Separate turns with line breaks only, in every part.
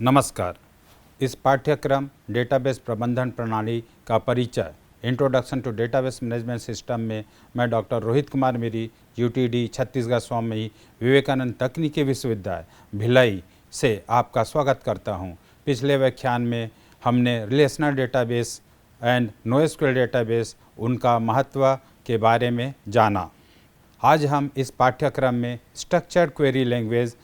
नमस्कार। इस पाठ्यक्रम डेटाबेस प्रबंधन प्रणाली का परिचय introduction to database management system में मैं डॉक्टर रोहित कुमार मेरी यूटीडी छत्तीसगढ़ स्वामी विवेकानंद तकनीकी विश्वविद्यालय भिलाई से आपका स्वागत करता हूं। पिछले व्याख्यान में हमने relational database and NoSQL database उनका महत्व के बारे में जाना। आज हम इस पाठ्यक्रम में स्ट्रक्चर्ड क्वेरी लैंग्वेज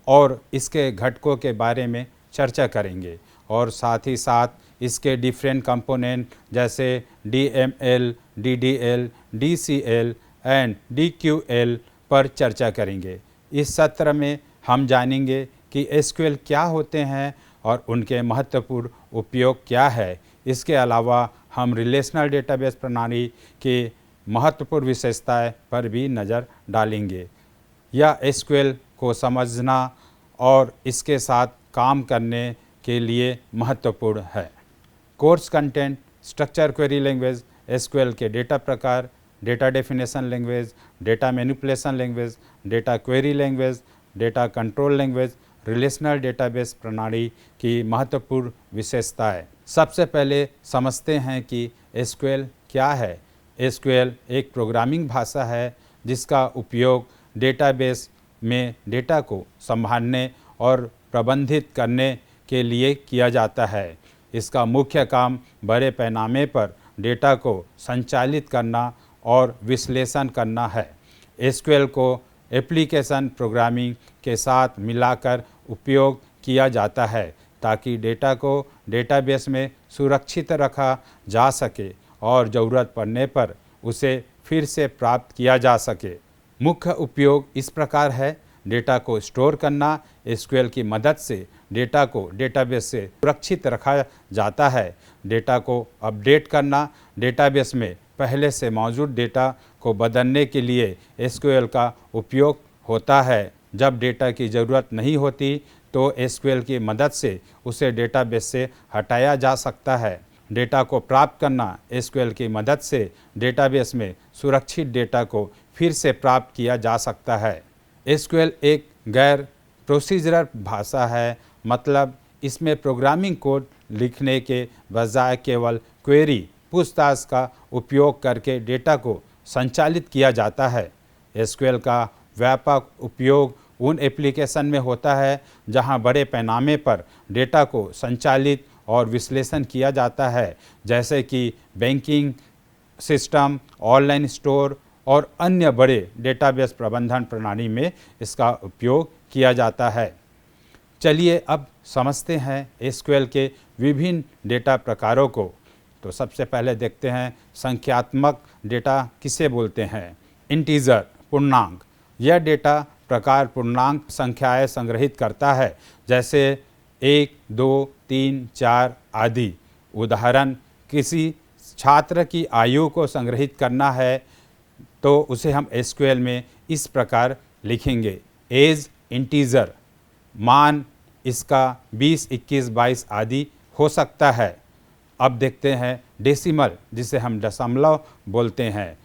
और इसके घटकों के बारे में चर्चा करेंगे और साथ ही साथ इसके डिफरेंट कंपोनेंट जैसे DML, DDL, DCL and DQL पर चर्चा करेंगे। इस सत्र में हम जानेंगे कि SQL क्या होते हैं और उनके महत्वपूर्ण उपयोग क्या है। इसके अलावा हम रिलेशनल डेटाबेस प्रणाली के महत्वपूर्ण विशेषताएं पर भी नज़र डालेंगे। यह SQL को समझना और इसके साथ काम करने के लिए महत्वपूर्ण है। Course content structure query language, SQL के डेटा प्रकार, data definition language, data manipulation language, data query language, data control language, relational database प्रणाली की महत्वपूर्ण विशेषताएं। सबसे पहले समझते हैं कि SQL क्या है। SQL एक प्रोग्रामिंग भाषा है जिसका उपयोग डेटाबेस में डेटा को संभालने और प्रबंधित करने के लिए किया जाता है। इसका मुख्य काम बड़े पैमाने पर डेटा को संचालित करना और विश्लेषण करना है। SQL को एप्लीकेशन प्रोग्रामिंग के साथ मिलाकर उपयोग किया जाता है ताकि डेटा को डेटाबेस में सुरक्षित रखा जा सके और ज़रूरत पड़ने पर उसे फिर से प्राप्त किया जा सके। मुख्य उपयोग इस प्रकार है। डेटा को स्टोर करना, SQL की मदद से डेटा को डेटाबेस से सुरक्षित रखा जाता है। डेटा को अपडेट करना, डेटाबेस में पहले से मौजूद डेटा को बदलने के लिए SQL का उपयोग होता है। जब डेटा की ज़रूरत नहीं होती तो SQL की मदद से उसे डेटाबेस से हटाया जा सकता है। डेटा को प्राप्त करना, SQL की मदद से डेटाबेस में सुरक्षित डेटा को फिर से प्राप्त किया जा सकता है। SQL एक गैर प्रोसीजरल भाषा है, मतलब इसमें प्रोग्रामिंग कोड लिखने के बजाय केवल क्वेरी पूछताछ का उपयोग करके डेटा को संचालित किया जाता है। SQL का व्यापक उपयोग उन एप्लीकेशन में होता है जहां बड़े पैमाने पर डेटा को संचालित और विश्लेषण किया जाता है, जैसे कि बैंकिंग सिस्टम, ऑनलाइन स्टोर और अन्य बड़े डेटाबेस प्रबंधन प्रणाली में इसका उपयोग किया जाता है। चलिए अब समझते हैं SQL के विभिन्न डेटा प्रकारों को। तो सबसे पहले देखते हैं संख्यात्मक डेटा किसे बोलते हैं। इंटीजर, पूर्णांक। यह डेटा प्रकार पूर्णांक संख्याएं संग्रहित करता है, जैसे 1, 2, 3, 4 आदि। उदाहरण, किसी छात्र की आयु को संग्रहित करना है तो उसे हम SQL में इस प्रकार लिखेंगे। एज इंटीजर, मान इसका 20, 21, 22 आदि हो सकता है। अब देखते हैं डेसिमल, जिसे हम दशमलव बोलते हैं।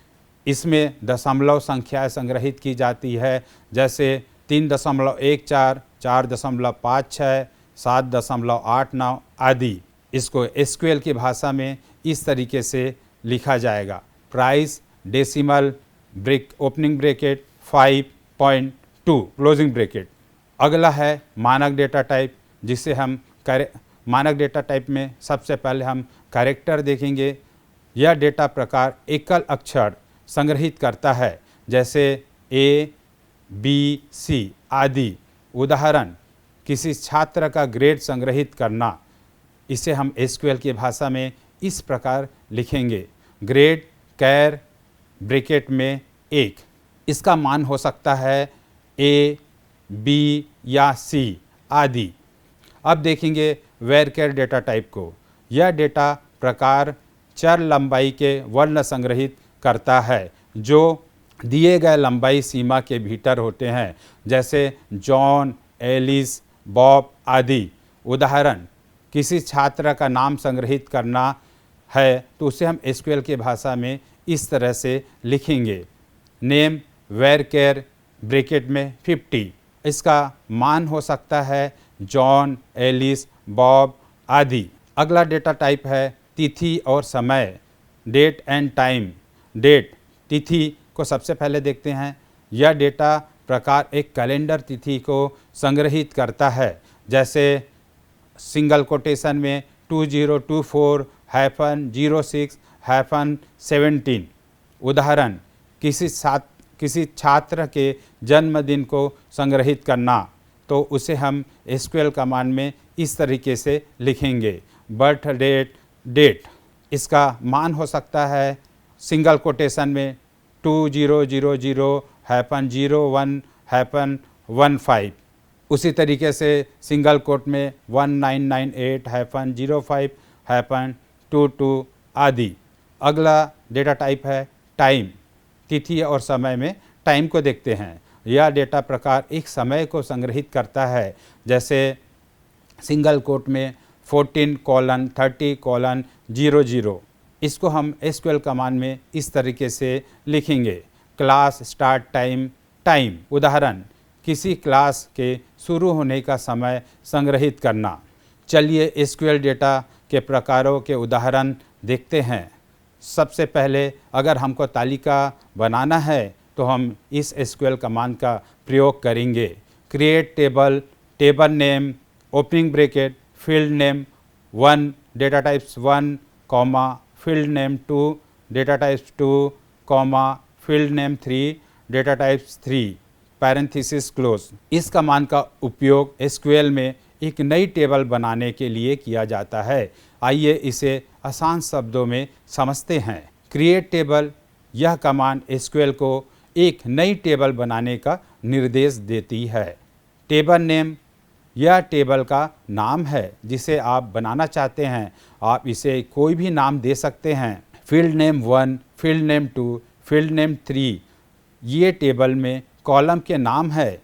इसमें दशमलव संख्याएं संग्रहित की जाती है, जैसे 3.14, 4.56, 7.89 आदि। इसको SQL की भाषा में इस तरीके से लिखा जाएगा। Price decimal opening bracket 5.2 closing bracket. अगला है मानक डेटा टाइप, जिसे हम मानक डेटा टाइप में सबसे पहले हम कैरेक्टर देखेंगे। यह डेटा प्रकार एकल अक्षर संग्रहित करता है, जैसे A, B, C आदि। उदाहरण, किसी छात्र का ग्रेड संग्रहित करना, इसे हम SQL की भाषा में इस प्रकार लिखेंगे। ग्रेड कैर ब्रैकेट में 1। इसका मान हो सकता है A, B या C आदि। अब देखेंगे वेरकेर डेटा टाइप को। यह डेटा प्रकार चर लंबाई के वर्ण संग्रहित करता है जो दिए गए लंबाई सीमा के भीतर होते हैं, जैसे जॉन, एलिस, बॉब आदि। उदाहरण, किसी छात्र का नाम संग्रहित करना है तो उसे हम SQL की भाषा में इस तरह से लिखेंगे। नेम वेरकेर ब्रैकेट में 50। इसका मान हो सकता है जॉन, एलिस, बॉब आदि। अगला डेटा टाइप है तिथि और समय, डेट एंड टाइम। डेट, तिथि को सबसे पहले देखते हैं। यह डेटा प्रकार एक कैलेंडर तिथि को संग्रहित करता है, जैसे सिंगल कोटेशन में 2024-06-17। उदाहरण, किसी छात्र के जन्मदिन को संग्रहित करना, तो उसे हम एसक्यूएल कमांड में इस तरीके से लिखेंगे। बर्थ डेट, डेट इसका मान हो सकता है सिंगल कोटेशन में 2000-01-15। उसी तरीके से सिंगल कोट में 1998-05-22 आदि। अगला डेटा टाइप है टाइम। तिथि और समय में टाइम को देखते हैं। यह डेटा प्रकार एक समय को संग्रहित करता है, जैसे सिंगल कोट में 14:30:00। इसको हम एसक्यूएल कमांड में इस तरीके से लिखेंगे। Class start time, time. उदाहरण, किसी क्लास के शुरू होने का समय संग्रहित करना। चलिए एसक्यूएल डेटा के प्रकारों के उदाहरण देखते हैं। सबसे पहले अगर हमको तालिका बनाना है तो हम इस एसक्यूएल कमांड का प्रयोग करेंगे। Create table, table name, opening bracket, field name 1, data types 1, field name 2, data types 2, field name 3, data types 3, parenthesis close. इस कमांड का उपयोग एसक्यूएल में एक नई टेबल बनाने के लिए किया जाता है। आइए इसे आसान शब्दों में समझते हैं। क्रिएट टेबल, यह कमांड एसक्यूएल को एक नई टेबल बनाने का निर्देश देती है। टेबल नेम, यह टेबल का नाम है जिसे आप बनाना चाहते हैं। आप इसे कोई भी नाम दे सकते हैं। Field name 1, field name 2, field name 3, ये टेबल में कॉलम के नाम है।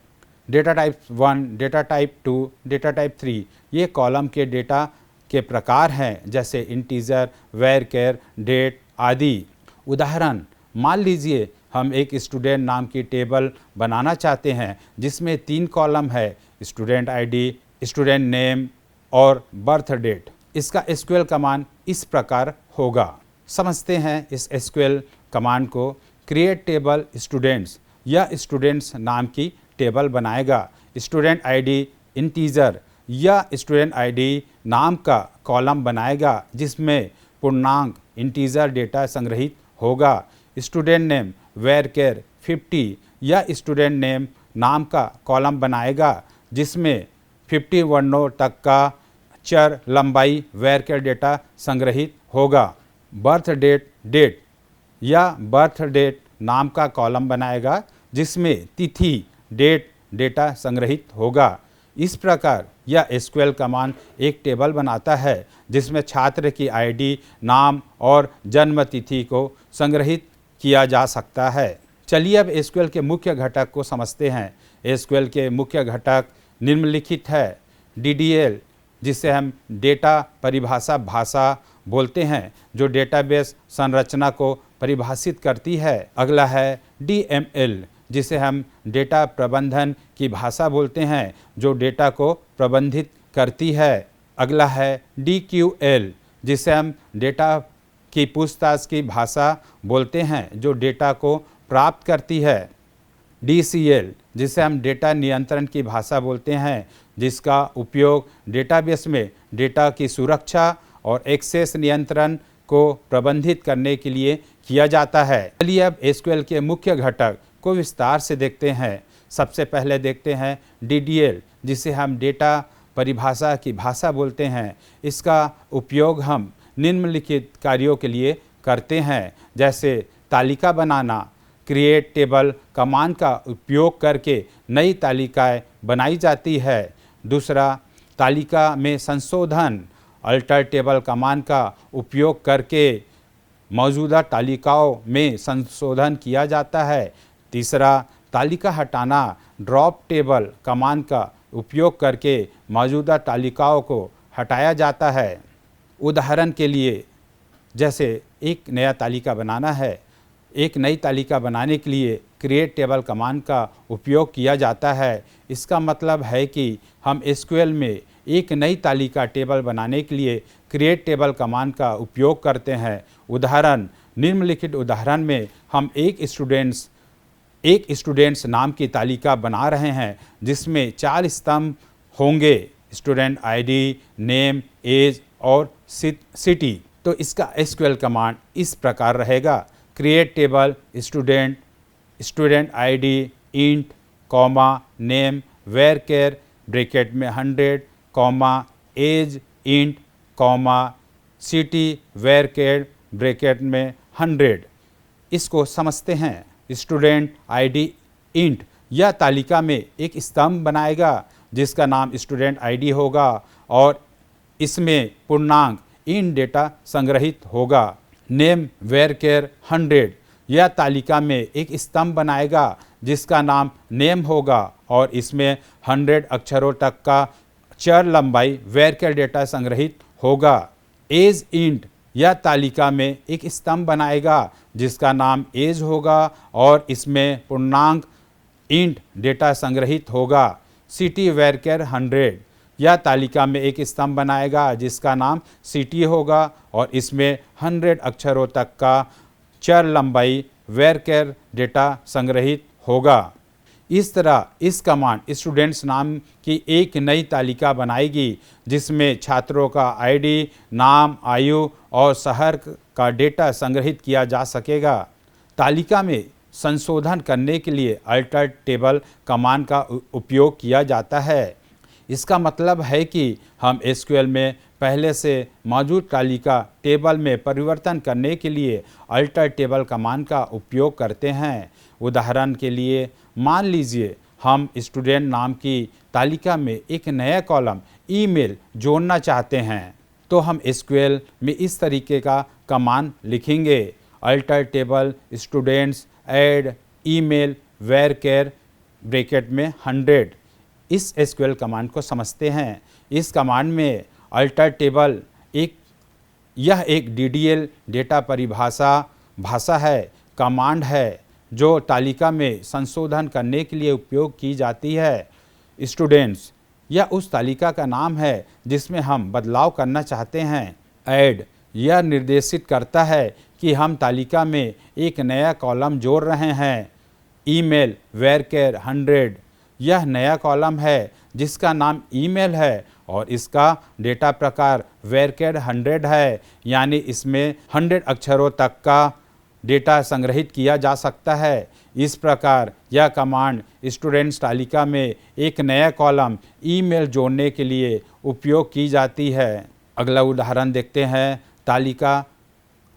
Data type 1, data type 2, data type 3, ये कॉलम के डेटा के प्रकार हैं, जैसे इंटीजर, वैरकेर, डेट आदि। उदाहरण, मान लीजिए हम एक स्टूडेंट नाम की टेबल बनाना चाहते हैं जिसमें 3 कॉलम है, स्टूडेंट आईडी, स्टूडेंट नेम और बर्थ डेट। इसका एसक्यूएल कमांड इस प्रकार होगा। समझते हैं इस एसक्यूएल कमांड को। क्रिएट टेबल स्टूडेंट्स, यह स्टूडेंट्स नाम की टेबल बनाएगा। स्टूडेंट आईडी इंटीजर, यह स्टूडेंट आईडी नाम का कॉलम बनाएगा जिसमें पूर्णांक इंटीजर डेटा संग्रहित होगा। स्टूडेंट नेम वैरकेर 50, यह स्टूडेंट नेम नाम का कॉलम बनाएगा जिसमें 50 वर्णों तक का चर लंबाई वैरकेर डेटा संग्रहित होगा। बर्थ डेट, डेट, यह बर्थ डेट नाम का कॉलम बनाएगा जिसमें तिथि, डेट डेटा संग्रहित होगा। इस प्रकार यह एसक्यूएल कमांड एक टेबल बनाता है जिसमें छात्र की आईडी, नाम और जन्म तिथि को संग्रहित किया जा सकता है। चलिए अब एसक्यूएल के मुख्य घटक को समझते हैं। एसक्यूएल के मुख्य घटक निम्नलिखित है। डीडीएल, जिसे हम डेटा परिभाषा भाषा बोलते हैं, जो डेटाबेस संरचना को परिभाषित करती है। अगला है डीएमएल, जिसे हम डेटा प्रबंधन की भाषा बोलते हैं, जो डेटा को प्रबंधित करती है। अगला है डीक्यूएल, जिसे हम डेटा की पूछताछ की भाषा बोलते हैं, जो डेटा को प्राप्त करती है। डीसीएल, जिसे हम डेटा नियंत्रण की भाषा बोलते हैं, जिसका उपयोग डेटाबेस में डेटा की सुरक्षा और एक्सेस नियंत्रण को प्रबंधित करने के लिए किया जाता है। चलिए अब एसक्यूएल के मुख्य घटक को विस्तार से देखते हैं। सबसे पहले देखते हैं डीडीएल, जिसे हम डेटा परिभाषा की भाषा बोलते हैं। इसका उपयोग हम निम्नलिखित कार्यों के लिए करते हैं, जैसे तालिका बनाना। क्रिएट टेबल कमांड का उपयोग करके नई तालिकाएं बनाई जाती है। दूसरा, तालिका में संशोधन। अल्टर टेबल कमांड का उपयोग करके मौजूदा तालिकाओं में संशोधन किया जाता है। तीसरा, तालिका हटाना। ड्रॉप टेबल कमांड का उपयोग करके मौजूदा तालिकाओं को हटाया जाता है। उदाहरण के लिए, जैसे एक नया तालिका बनाना है, एक नई तालिका बनाने के लिए क्रिएट टेबल कमांड का उपयोग किया जाता है। इसका मतलब है कि हम एसक्यूएल में एक नई तालिका टेबल बनाने के लिए क्रिएट टेबल कमांड का उपयोग करते हैं। उदाहरण, निम्नलिखित उदाहरण में हम एक स्टूडेंट्स नाम की तालिका बना रहे हैं जिसमें 4 स्तंभ होंगे, स्टूडेंट आईडी, नेम, एज और सिटी। तो इसका एसक्यूएल कमांड इस प्रकार रहेगा, create table student ID int comma name varchar bracket में 100 comma age int comma city varchar bracket में 100। इसको समझते हैं। स्टूडेंट आईडी इंट यह तालिका में एक स्तंभ बनाएगा जिसका नाम स्टूडेंट आईडी होगा और इसमें पूर्णांक इन डेटा संग्रहित होगा। नेम वेरकेर 100 यह तालिका में एक स्तंभ बनाएगा जिसका नाम नेम होगा और इसमें 100 अक्षरों तक का चर लंबाई वेरकेर डेटा संग्रहित होगा। एज इंट यह तालिका में एक स्तंभ बनाएगा जिसका नाम एज होगा और इसमें पूर्णांक इंट डेटा संग्रहित होगा। सिटी वेरकेर 100 यह तालिका में एक स्तंभ बनाएगा जिसका नाम सिटी होगा और इसमें 100 अक्षरों तक का चर लंबाई वेरकेर डेटा संग्रहित होगा। इस तरह इस कमांड स्टूडेंट्स नाम की एक नई तालिका बनाएगी जिसमें छात्रों का आईडी, नाम, आयु और शहर का डेटा संग्रहित किया जा सकेगा। तालिका में संशोधन करने के लिए अल्टर टेबल कमांड का उपयोग किया जाता है। इसका मतलब है कि हम एसक्यूएल में पहले से मौजूद तालिका टेबल में परिवर्तन करने के लिए अल्टर टेबल कमांड का उपयोग करते हैं। उदाहरण के लिए मान लीजिए हम स्टूडेंट नाम की तालिका में एक नया कॉलम ईमेल जोड़ना चाहते हैं, तो हम एसक्यूएल में इस तरीके का कमांड लिखेंगे, alter table students add email varchar bracket में 100। इस एसक्यूएल कमांड को समझते हैं। इस कमांड में अल्टर टेबल यह एक डीडीएल डेटा भाषा है, कमांड है जो तालिका में संशोधन करने के लिए उपयोग की जाती है। स्टूडेंट्स यह उस तालिका का नाम है जिसमें हम बदलाव करना चाहते हैं। ऐड यह निर्देशित करता है कि हम तालिका में एक नया कॉलम जोड़ रहे हैं। ईमेल वेरकेर 100 यह नया कॉलम है जिसका नाम ईमेल है और इसका डेटा प्रकार वेरकेर 100 है, यानी इसमें 100 अक्षरों तक का डेटा संग्रहित किया जा सकता है। इस प्रकार यह कमांड स्टूडेंट्स तालिका में एक नया कॉलम ईमेल जोड़ने के लिए उपयोग की जाती है। अगला उदाहरण देखते हैं, तालिका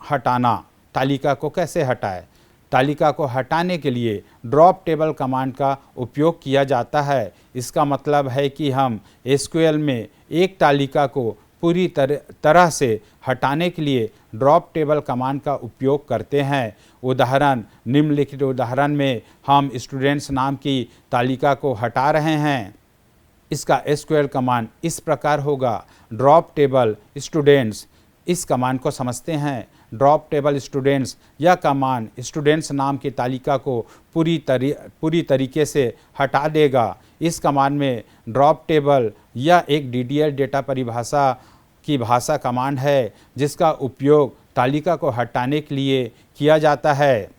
हटाना। तालिका को कैसे हटाएं? तालिका को हटाने के लिए ड्रॉप टेबल कमांड का उपयोग किया जाता है। इसका मतलब है कि हम एसक्यूएल में एक तालिका को पूरी तरह से हटाने के लिए ड्रॉप टेबल कमांड का उपयोग करते हैं। उदाहरण, निम्नलिखित उदाहरण में हम स्टूडेंट्स नाम की तालिका को हटा रहे हैं। इसका एसक्यूएल कमांड इस प्रकार होगा, ड्रॉप टेबल स्टूडेंट्स। इस कमांड को समझते हैं। ड्रॉप टेबल स्टूडेंट्स यह कमांड स्टूडेंट्स नाम की तालिका को पूरी तरीके से हटा देगा। इस कमांड में ड्रॉप टेबल यह एक डीडीएल डेटा भाषा कमांड है जिसका उपयोग तालिका को हटाने के लिए किया जाता है।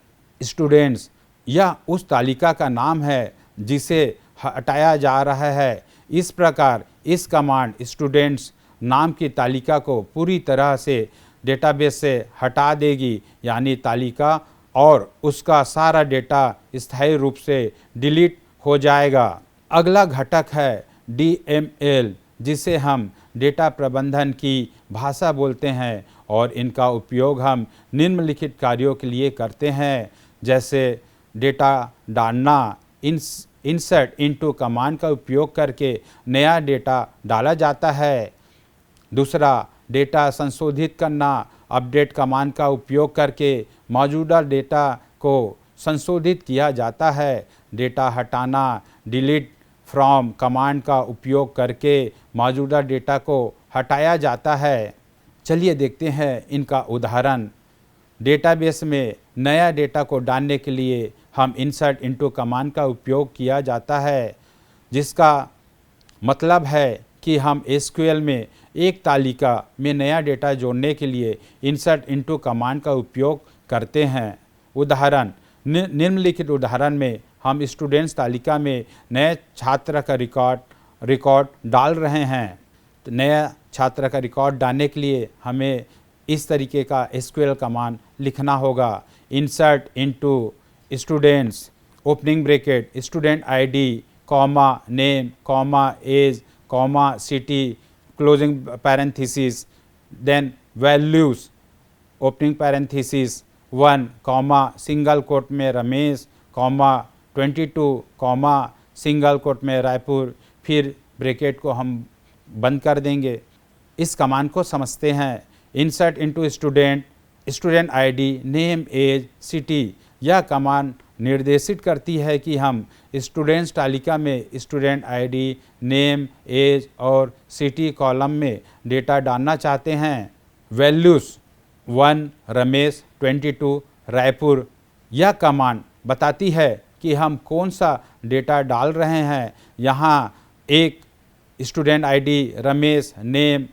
स्टूडेंट्स यह उस तालिका का नाम है जिसे हटाया जा रहा है। इस प्रकार इस कमांड स्टूडेंट्स नाम की तालिका को पूरी तरह से डेटाबेस से हटा देगी, यानी तालिका और उसका सारा डेटा स्थायी रूप से डिलीट हो जाएगा। अगला घटक है डीएमएल, जिसे हम डेटा प्रबंधन की भाषा बोलते हैं और इनका उपयोग हम निम्नलिखित कार्यों के लिए करते हैं, जैसे डेटा डालना। इंसर्ट इनटू कमांड का उपयोग करके नया डेटा डाला जाता है। दूसरा, डेटा संशोधित करना। अपडेट कमांड का उपयोग करके मौजूदा डेटा को संशोधित किया जाता है। डेटा हटाना। डिलीट फ्रॉम कमांड का उपयोग करके मौजूदा डेटा को हटाया जाता है। चलिए देखते हैं इनका उदाहरण। डेटाबेस में नया डेटा को डालने के लिए हम इंसर्ट इनटू कमांड का उपयोग किया जाता है, जिसका मतलब है कि हम एसक्यूएल में एक तालिका में नया डेटा जोड़ने के लिए इंसर्ट इनटू कमांड का उपयोग करते हैं। उदाहरण, निम्नलिखित उदाहरण में हम स्टूडेंट्स तालिका में नए छात्र का रिकॉर्ड डाल रहे हैं। तो नया छात्र का रिकॉर्ड डालने के लिए हमें इस तरीके का एसक्यूएल कमांड लिखना होगा। Insert into students opening bracket student ID comma name comma age comma city closing parenthesis, then values opening parenthesis 1 comma single quote में Ramesh comma 22 comma single quote में रायपुर, फिर ब्रैकेट को हम बंद कर देंगे। इस कमांड को समझते हैं। Insert into student ID name age city, यह कमांड निर्देशित करती है कि हम स्टूडेंट्स तालिका में स्टूडेंट आईडी नेम एज और सिटी कॉलम में डेटा डालना चाहते हैं। वैल्यूज़ 1 रमेश 22 रायपुर, यह कमांड बताती है कि हम कौन सा डेटा डाल रहे हैं। यहाँ एक student ID Ramesh name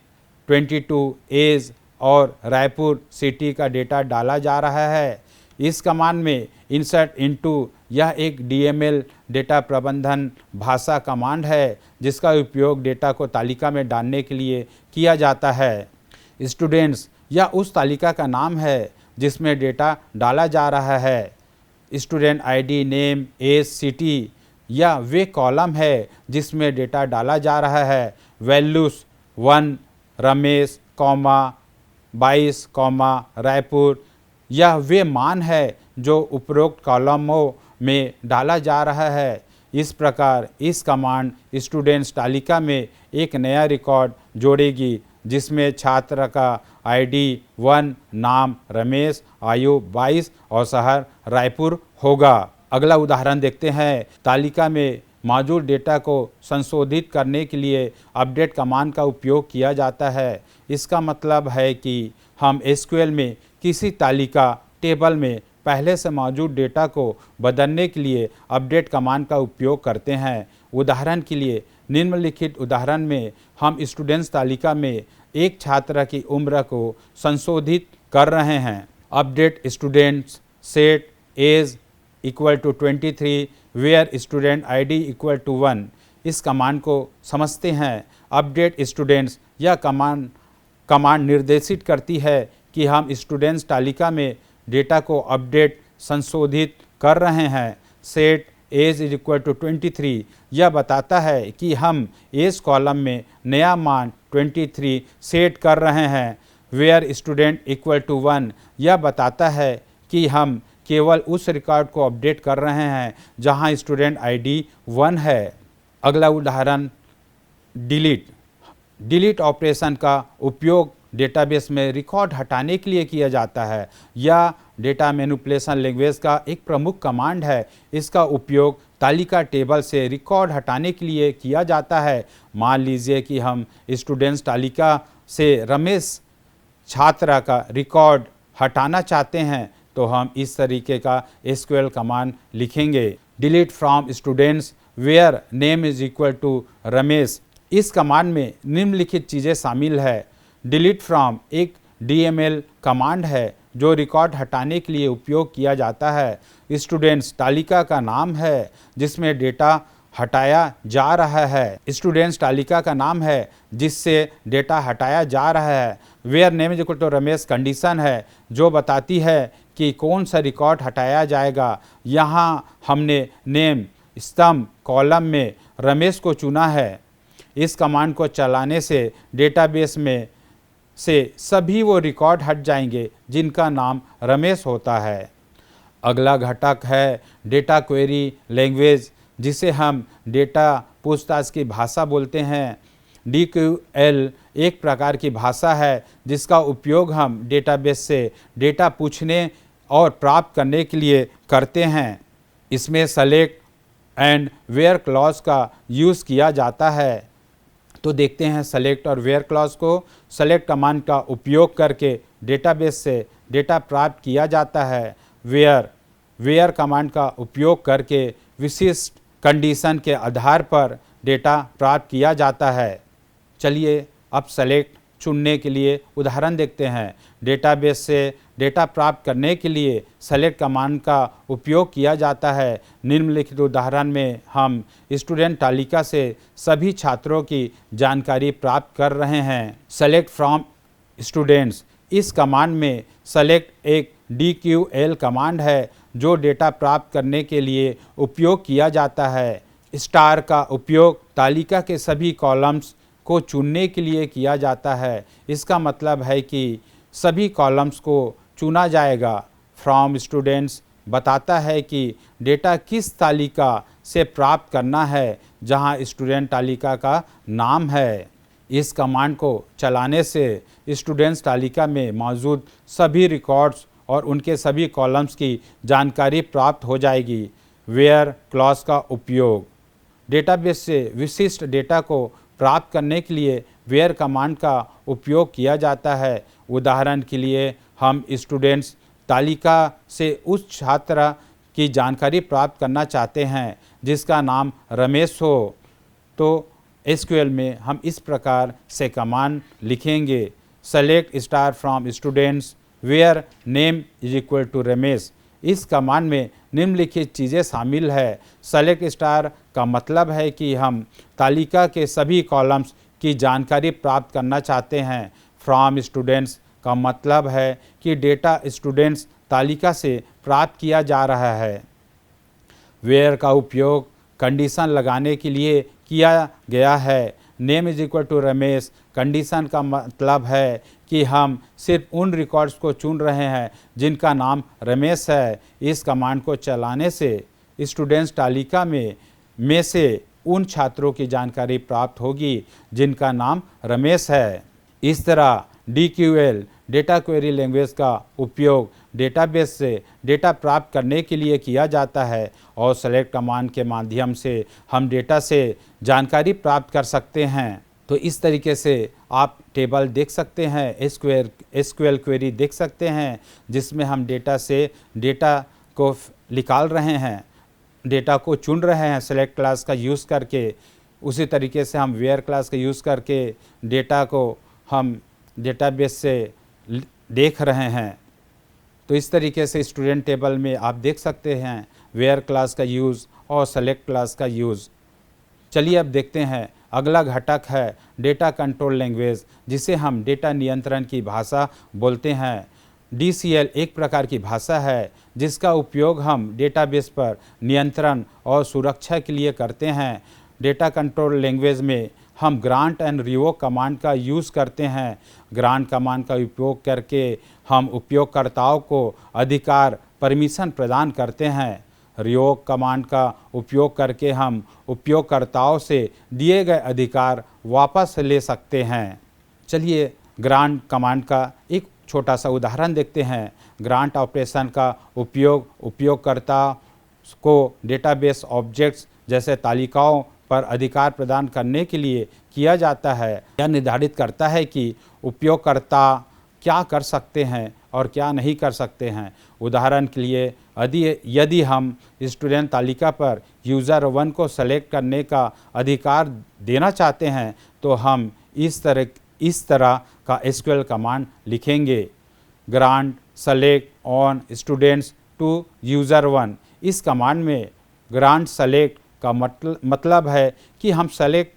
22 age और रायपुर सिटी का डेटा डाला जा रहा है। इस कमांड में इंसर्ट इनटू यह एक डीएमएल डेटा प्रबंधन भाषा कमांड है, जिसका उपयोग डेटा को तालिका में डालने के लिए किया जाता है। स्टूडेंट्स यह उस तालिका का नाम है जिसमें डेटा डाला जा रहा है। Student ID name age city, यह वे कॉलम है जिसमें डेटा डाला जा रहा है। Values 1 Ramesh comma 22 comma Raipur, यह वे मान है जो उपरोक्त कॉलमों में डाला जा रहा है। इस प्रकार इस कमांड स्टूडेंट्स तालिका में एक नया रिकॉर्ड जोड़ेगी जिसमें छात्र का आईडी 1, नाम रमेश, आयु 22 और शहर रायपुर होगा। अगला उदाहरण देखते हैं। तालिका में मौजूद डेटा को संशोधित करने के लिए अपडेट कमांड का उपयोग किया जाता है। इसका मतलब है कि हम एसक्यूएल में किसी तालिका टेबल में पहले से मौजूद डेटा को बदलने के लिए अपडेट कमांड का उपयोग करते हैं। उदाहरण के लिए निम्नलिखित उदाहरण में हम स्टूडेंट्स तालिका में एक छात्र की उम्र को संशोधित कर रहे हैं। Update students set age equal to 23 where student ID equal to 1। इस कमांड को समझते हैं। अपडेट स्टूडेंट्स, यह कमांड निर्देशित करती है कि हम स्टूडेंट्स तालिका में डेटा को अपडेट संशोधित कर रहे हैं। Set age is equal to 23, यह बताता है कि हम एज कॉलम में नया मान 23 सेट कर रहे हैं। वेयर स्टूडेंट इक्वल टू 1, यह बताता है कि हम केवल उस रिकॉर्ड को अपडेट कर रहे हैं जहां स्टूडेंट आईडी 1 है। अगला उदाहरण डिलीट ऑपरेशन का उपयोग डेटाबेस में रिकॉर्ड हटाने के लिए किया जाता है। यह डेटा मैनिपुलेशन लैंग्वेज का एक प्रमुख कमांड है। इसका उपयोग तालिका टेबल से रिकॉर्ड हटाने के लिए किया जाता है। मान लीजिए कि हम स्टूडेंट्स तालिका से रमेश छात्र का रिकॉर्ड हटाना चाहते हैं, तो हम इस तरीके का एसक्यूएल कमांड लिखेंगे। Delete from students where name is equal to Ramesh. इस कमांड में निम्नलिखित चीज़ें शामिल है। डिलीट फ्रॉम एक डीएमएल कमांड है जो रिकॉर्ड हटाने के लिए उपयोग किया जाता है। स्टूडेंट्स तालिका का नाम है जिसमें डेटा हटाया जा रहा है। स्टूडेंट्स तालिका का नाम है जिससे डेटा हटाया जा रहा है। Where name is equal to Ramesh condition है जो बताती है कि कौन सा रिकॉर्ड हटाया जाएगा। यहाँ हमने नेम स्तंभ कॉलम में रमेश को चुना है। इस कमांड को चलाने से डेटाबेस में से सभी वो रिकॉर्ड हट जाएंगे जिनका नाम रमेश होता है। अगला घटक है डेटा क्वेरी लैंग्वेज, जिसे हम डेटा पूछताछ की भाषा बोलते हैं। DQL एक प्रकार की भाषा है जिसका उपयोग हम डेटाबेस से डेटा पूछने और प्राप्त करने के लिए करते हैं। इसमें सेलेक्ट एंड वेयर क्लॉज का यूज़ किया जाता है। तो देखते हैं सेलेक्ट और वेयर क्लॉज को। सेलेक्ट कमांड का उपयोग करके डेटाबेस से डेटा प्राप्त किया जाता है। वेयर वेयर कमांड का उपयोग करके विशिष्ट कंडीशन के आधार पर डेटा प्राप्त किया जाता है। चलिए अब सेलेक्ट चुनने के लिए उदाहरण देखते हैं। डेटाबेस से डेटा प्राप्त करने के लिए सेलेक्ट कमांड का उपयोग किया जाता है। निम्नलिखित उदाहरण में हम स्टूडेंट तालिका से सभी छात्रों की जानकारी प्राप्त कर रहे हैं। सेलेक्ट फ्रॉम स्टूडेंट्स, इस कमांड में सेलेक्ट एक DQL कमांड है जो डेटा प्राप्त करने के लिए उपयोग किया जाता है। स्टार का उपयोग तालिका के सभी कॉलम्स को चुनने के लिए किया जाता है। इसका मतलब है कि सभी कॉलम्स को चुना जाएगा। फ्रॉम स्टूडेंट्स बताता है कि डेटा किस तालिका से प्राप्त करना है जहां स्टूडेंट तालिका का नाम है। इस कमांड को चलाने से स्टूडेंट्स तालिका में मौजूद सभी रिकॉर्ड्स और उनके सभी कॉलम्स की जानकारी प्राप्त हो जाएगी। वेयर क्लॉज का उपयोग, डेटाबेस से विशिष्ट डेटा को प्राप्त करने के लिए वेयर कमांड का उपयोग किया जाता है। उदाहरण के लिए हम स्टूडेंट्स तालिका से उस छात्र की जानकारी प्राप्त करना चाहते हैं जिसका नाम रमेश हो, तो SQL में हम इस प्रकार से कमांड लिखेंगे। Select star from students where name is equal to Ramesh. इस कमांड में निम्नलिखित चीज़ें शामिल है। सेलेक्ट स्टार का मतलब है कि हम तालिका के सभी कॉलम्स की जानकारी प्राप्त करना चाहते हैं। फ्रॉम स्टूडेंट्स का मतलब है कि डेटा स्टूडेंट्स तालिका से प्राप्त किया जा रहा है। वेयर का उपयोग कंडीशन लगाने के लिए किया गया है। Name is equal to Ramesh, condition का मतलब है कि हम सिर्फ उन रिकॉर्ड्स को चुन रहे हैं जिनका नाम रमेश है। इस कमांड को चलाने से स्टूडेंट्स तालिका में से उन छात्रों की जानकारी प्राप्त होगी जिनका नाम रमेश है। इस तरह DQL डेटा क्वेरी लैंग्वेज का उपयोग डेटाबेस से डेटा प्राप्त करने के लिए किया जाता है और सेलेक्ट कमांड के माध्यम से हम डेटा से जानकारी प्राप्त कर सकते हैं। तो इस तरीके से आप टेबल देख सकते हैं, SQL क्वेरी देख सकते हैं जिसमें हम डेटा से डेटा को निकाल रहे हैं, डेटा को चुन रहे हैं सेलेक्ट क्लास का यूज़ करके। उसी तरीके से हम वेयर क्लास का यूज़ करके डेटा को हम डेटाबेस से देख रहे हैं। तो इस तरीके से स्टूडेंट टेबल में आप देख सकते हैं वेयर क्लास का यूज़ और सेलेक्ट क्लास का यूज़। चलिए अब देखते हैं अगला घटक है डेटा कंट्रोल लैंग्वेज, जिसे हम डेटा नियंत्रण की भाषा बोलते हैं। DCL एक प्रकार की भाषा है जिसका उपयोग हम डेटाबेस पर नियंत्रण और सुरक्षा के लिए करते हैं। डेटा कंट्रोल लैंग्वेज में हम ग्रांट एंड रिवोक कमांड का यूज़ करते हैं। ग्रांट कमांड का उपयोग करके हम उपयोगकर्ताओं को अधिकार परमिशन प्रदान करते हैं। रिवोक कमांड का उपयोग करके हम उपयोगकर्ताओं से दिए गए अधिकार वापस ले सकते हैं। चलिए ग्रांट कमांड का एक छोटा सा उदाहरण देखते हैं। ग्रांट ऑपरेशन का उपयोग उपयोगकर्ता को डेटाबेस ऑब्जेक्ट्स जैसे तालिकाओं पर अधिकार प्रदान करने के लिए किया जाता है। यह निर्धारित करता है कि उपयोगकर्ता क्या कर सकते हैं और क्या नहीं कर सकते हैं। उदाहरण के लिए यदि हम स्टूडेंट तालिका पर यूज़र 1 को सेलेक्ट करने का अधिकार देना चाहते हैं तो हम इस तरह का SQL कमांड लिखेंगे। Grant select on students to user 1। इस कमांड में ग्रांट सेलेक्ट का मतलब है कि हम सेलेक्ट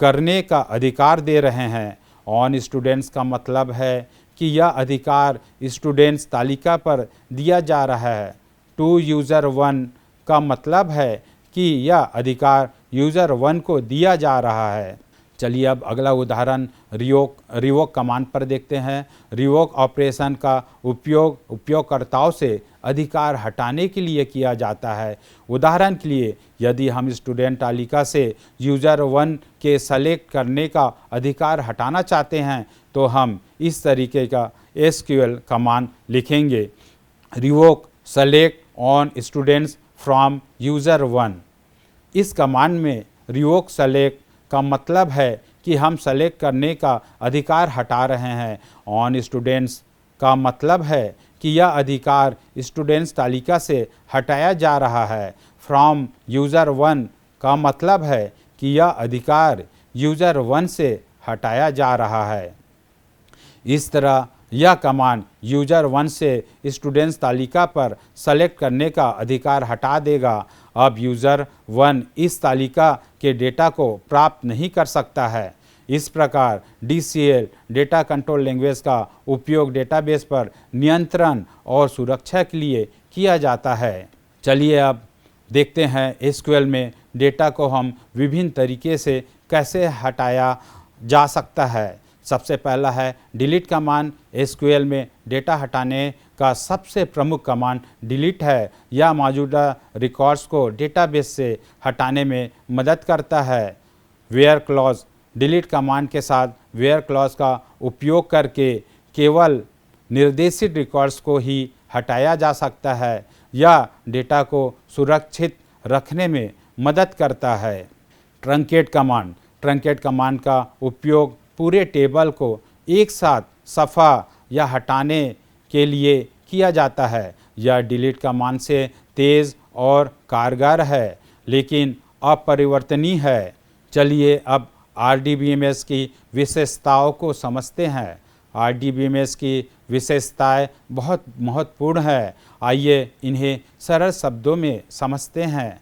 करने का अधिकार दे रहे हैं। ऑन स्टूडेंट्स का मतलब है कि यह अधिकार स्टूडेंट्स तालिका पर दिया जा रहा है। टू यूज़र 1 का मतलब है कि यह अधिकार यूज़र 1 को दिया जा रहा है। चलिए अब अगला उदाहरण रिवोक कमांड पर देखते हैं। रिवोक ऑपरेशन का उपयोग उपयोगकर्ताओं से अधिकार हटाने के लिए किया जाता है। उदाहरण के लिए यदि हम स्टूडेंट तालिका से यूज़र 1 के सेलेक्ट करने का अधिकार हटाना चाहते हैं तो हम इस तरीके का SQL कमांड लिखेंगे। Revoke select on students from user 1। इस कमांड में रिवोक सेलेक्ट का मतलब है कि हम सेलेक्ट करने का अधिकार हटा रहे हैं। ऑन स्टूडेंट्स का मतलब है कि यह अधिकार स्टूडेंट्स तालिका से हटाया जा रहा है। फ्रॉम यूज़र 1 का मतलब है कि यह अधिकार यूज़र 1 से हटाया जा रहा है। इस तरह यह कमांड यूज़र 1 से स्टूडेंट्स तालिका पर सेलेक्ट करने का अधिकार हटा देगा। अब यूज़र 1 इस तालिका के डेटा को प्राप्त नहीं कर सकता है। इस प्रकार DCL डेटा कंट्रोल लैंग्वेज का उपयोग डेटाबेस पर नियंत्रण और सुरक्षा के लिए किया जाता है। चलिए अब देखते हैं SQL में डेटा को हम विभिन्न तरीके से कैसे हटाया जा सकता है। सबसे पहला है डिलीट कमांड। SQL में डेटा हटाने का सबसे प्रमुख कमांड डिलीट है। यह मौजूदा रिकॉर्ड्स को डेटाबेस से हटाने में मदद करता है। वेयर क्लॉज डिलीट कमांड के साथ वेयर क्लॉज का उपयोग करके केवल निर्देशित रिकॉर्ड्स को ही हटाया जा सकता है। यह डेटा को सुरक्षित रखने में मदद करता है। ट्रंकेट कमांड का उपयोग पूरे टेबल को एक साथ सफ़ा या हटाने के लिए किया जाता है। यह डिलीट कमांड से तेज़ और कारगर है, लेकिन अपरिवर्तनीय है। चलिए अब RDBMS की विशेषताओं को समझते हैं। RDBMS की विशेषताएं बहुत महत्वपूर्ण है। आइए इन्हें सरल शब्दों में समझते हैं।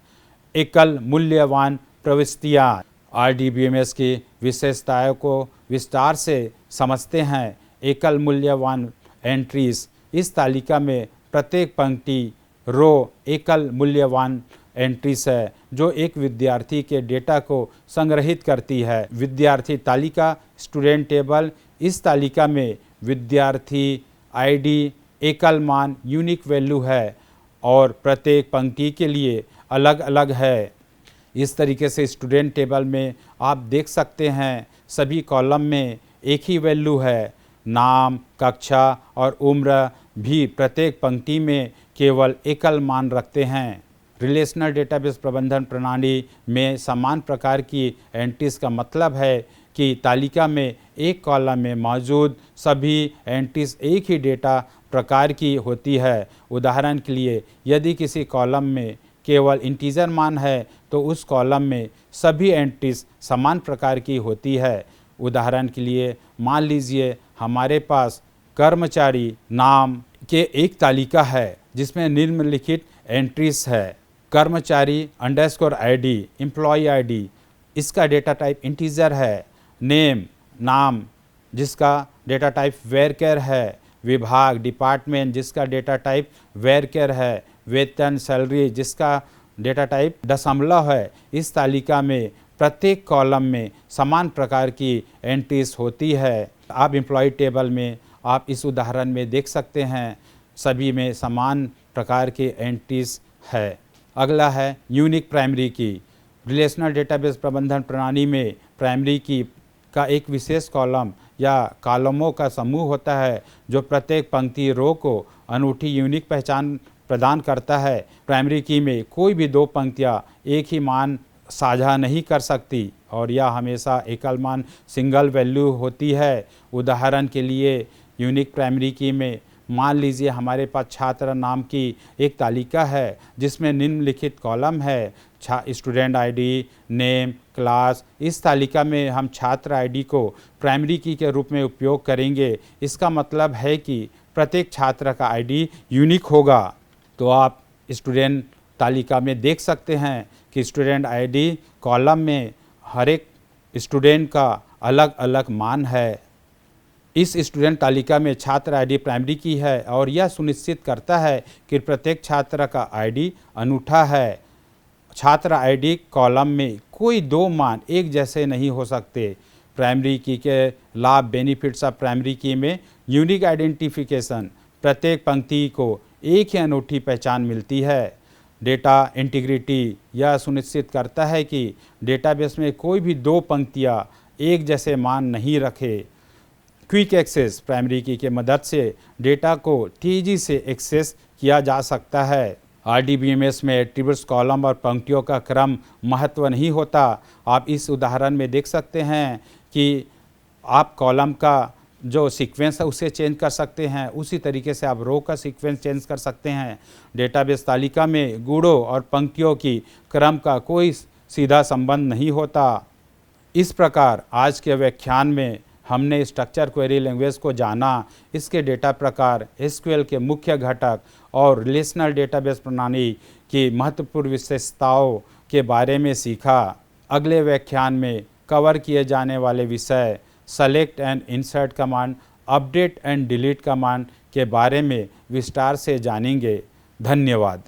एकल मूल्यवान प्रविष्टियाँ। RDBMS की विशेषताओं को विस्तार से समझते हैं। एकल मूल्यवान एंट्रीज। इस तालिका में प्रत्येक पंक्ति रो एकल मूल्यवान एंट्रीज है जो एक विद्यार्थी के डेटा को संग्रहित करती है। विद्यार्थी तालिका स्टूडेंट टेबल। इस तालिका में विद्यार्थी ID एकल मान यूनिक वैल्यू है और प्रत्येक पंक्ति के लिए अलग अलग है। इस तरीके से स्टूडेंट टेबल में आप देख सकते हैं सभी कॉलम में एक ही वैल्यू है। नाम, कक्षा और उम्र भी प्रत्येक पंक्ति में केवल एकल मान रखते हैं। रिलेशनल डेटाबेस प्रबंधन प्रणाली में समान प्रकार की एंट्रीज का मतलब है कि तालिका में एक कॉलम में मौजूद सभी एंट्रीज एक ही डेटा प्रकार की होती है। उदाहरण के लिए यदि किसी कॉलम में केवल इंटीजर मान है तो उस कॉलम में सभी एंट्रीज समान प्रकार की होती है। उदाहरण के लिए मान लीजिए हमारे पास कर्मचारी नाम के एक तालिका है जिसमें निम्नलिखित एंट्रीज है। कर्मचारी _ID एम्प्लॉय ID, इसका डेटा टाइप इंटीजर है। नेम नाम जिसका डेटा टाइप वेरकेर है। विभाग डिपार्टमेंट जिसका डेटा टाइप वेरकेर है। वेतन सैलरी जिसका डेटा टाइप दशमलव है। इस तालिका में प्रत्येक कॉलम में समान प्रकार की एंट्रीज होती है। आप एम्प्लॉय टेबल में आप इस उदाहरण में देख सकते हैं सभी में समान प्रकार के एंट्रीज है। अगला है यूनिक प्राइमरी की। रिलेशनल डेटाबेस प्रबंधन प्रणाली में प्राइमरी की का एक विशेष कॉलम या कॉलमों का समूह होता है जो प्रत्येक पंक्ति रो को अनूठी यूनिक पहचान प्रदान करता है। प्राइमरी की में कोई भी दो पंक्तियाँ एक ही मान साझा नहीं कर सकती और यह हमेशा एकल मान सिंगल वैल्यू होती है। उदाहरण के लिए यूनिक प्राइमरी की में मान लीजिए हमारे पास छात्र नाम की एक तालिका है जिसमें निम्नलिखित कॉलम है। Student ID, name, class. इस तालिका में हम छात्र ID को प्राइमरी की के रूप में उपयोग करेंगे। इसका मतलब है कि प्रत्येक छात्र का ID यूनिक होगा। तो आप स्टूडेंट तालिका में देख सकते हैं कि स्टूडेंट ID कॉलम में हर एक स्टूडेंट का अलग अलग मान है। इस स्टूडेंट तालिका में छात्र ID प्राइमरी की है और यह सुनिश्चित करता है कि प्रत्येक छात्र का ID अनूठा है। छात्र ID कॉलम में कोई दो मान एक जैसे नहीं हो सकते। प्राइमरी की के लाभ बेनिफिट्स ऑफ प्राइमरी की में यूनिक आइडेंटिफिकेशन, प्रत्येक पंक्ति को एक ही अनूठी पहचान मिलती है। डेटा इंटीग्रिटी, यह सुनिश्चित करता है कि डेटाबेस में कोई भी दो पंक्तियाँ एक जैसे मान नहीं रखे। क्विक एक्सेस, प्राइमरी की के मदद से डेटा को तेज़ी से एक्सेस किया जा सकता है। RDBMS में एट्रीब्यूट्स कॉलम और पंक्तियों का क्रम महत्व नहीं होता। आप इस उदाहरण में देख सकते हैं कि आप कॉलम का जो सीक्वेंस है उसे चेंज कर सकते हैं, उसी तरीके से आप रो का सीक्वेंस चेंज कर सकते हैं। डेटाबेस तालिका में गुणों और पंक्तियों की क्रम का कोई सीधा संबंध नहीं होता। इस प्रकार आज के व्याख्यान में हमने स्ट्रक्चर क्वेरी लैंग्वेज को जाना, इसके डेटा प्रकार, एसक्यूएल के मुख्य घटक और रिलेशनल डेटाबेस प्रणाली की महत्वपूर्ण विशेषताओं के बारे में सीखा। अगले व्याख्यान में कवर किए जाने वाले विषय select and insert command, update and delete command के बारे में विस्तार से जानेंगे। धन्यवाद।